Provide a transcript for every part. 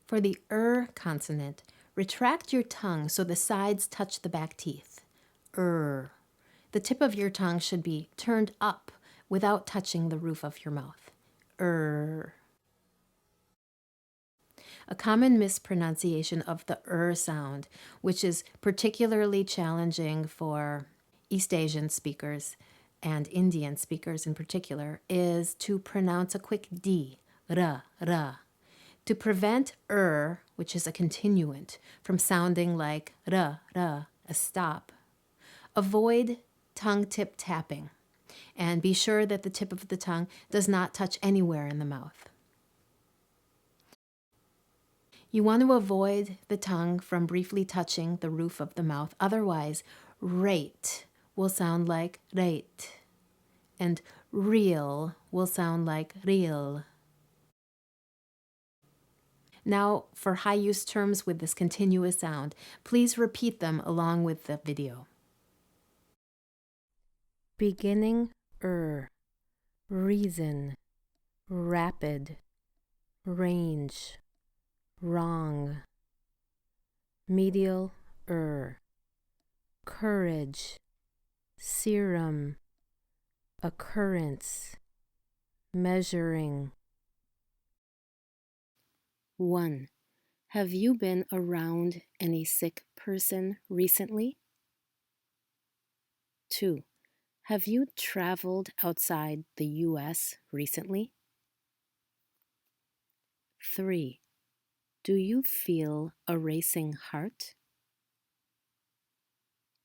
For the consonant, retract your tongue so the sides touch the back teeth. The tip of your tongue should be turned up without touching the roof of your mouth. A common mispronunciation of the sound, which is particularly challenging for East Asian speakers and Indian speakers in particular, is to pronounce a quick D, ra, ra. To prevent which is a continuant, from sounding like ra, ra, a stop, avoid tongue tip tapping and be sure that the tip of the tongue does not touch anywhere in the mouth. You want to avoid the tongue from briefly touching the roof of the mouth. Otherwise, rate will sound like rate, and real will sound like real. Now, for high-use terms with this continuous sound, please repeat them along with the video. Beginning reason, rapid, range, wrong. Medial courage, serum, occurrence, measuring. 1. Have you been around any sick person recently? 2. Have you traveled outside the U.S. recently? 3. Do you feel a racing heart?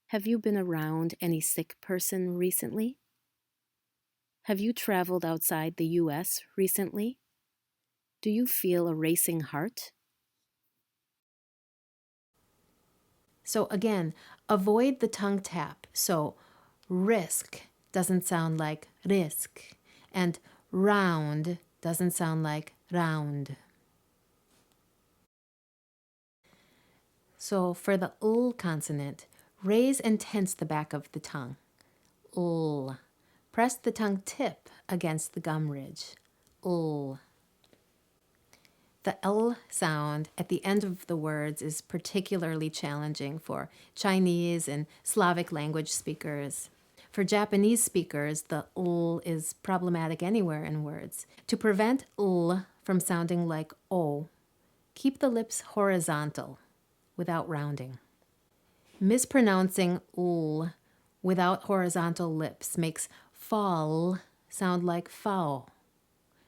Have you been around any sick person recently? Have you traveled outside the U.S. recently? Do you feel a racing heart? So again, avoid the tongue tap. So risk doesn't sound like risk, and round doesn't sound like round. So for the consonant, raise and tense the back of the tongue. Press the tongue tip against the gum ridge. The L sound at the end of the words is particularly challenging for Chinese and Slavic language speakers. For Japanese speakers, the L is problematic anywhere in words. To prevent L from sounding like O, keep the lips horizontal without rounding. Mispronouncing L without horizontal lips makes fall sound like foul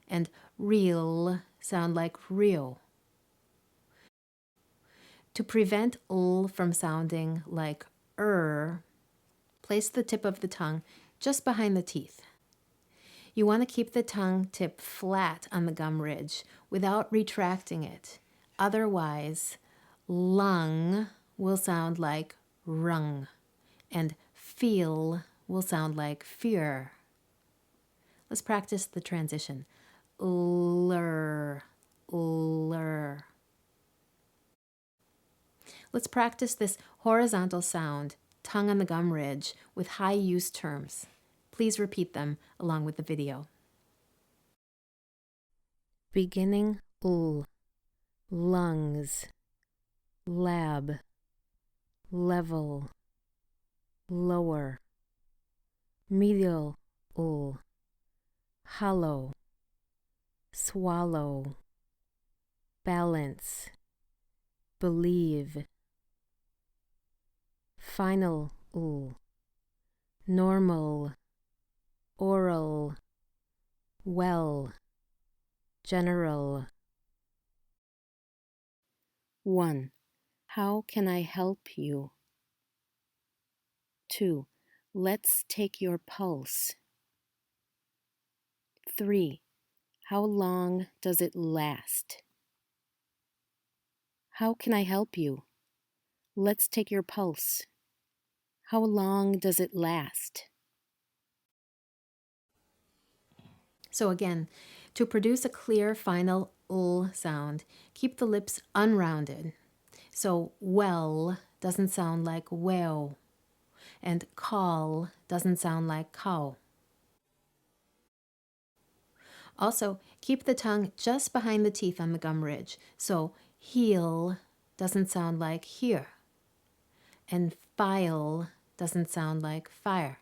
and real sound like real. To prevent L from sounding like place the tip of the tongue just behind the teeth. You want to keep the tongue tip flat on the gum ridge without retracting it. Otherwise, lung will sound like rung, and feel will sound like fear. Let's practice the transition. Lur. Let's practice this horizontal sound, tongue on the gum ridge, with high-use terms. Please repeat them along with the video. Beginning lungs, lab, level, lower. Medial hollow, swallow, balance, believe. Final normal, oral, well, general. 1. How can I help you? 2. Let's take your pulse. 3. How long does it last? How can I help you? Let's take your pulse. How long does it last? So again, to produce a clear final sound, keep the lips unrounded. So well doesn't sound like well, and call doesn't sound like cow. Also, keep the tongue just behind the teeth on the gum ridge, so heel doesn't sound like here, and file doesn't sound like fire.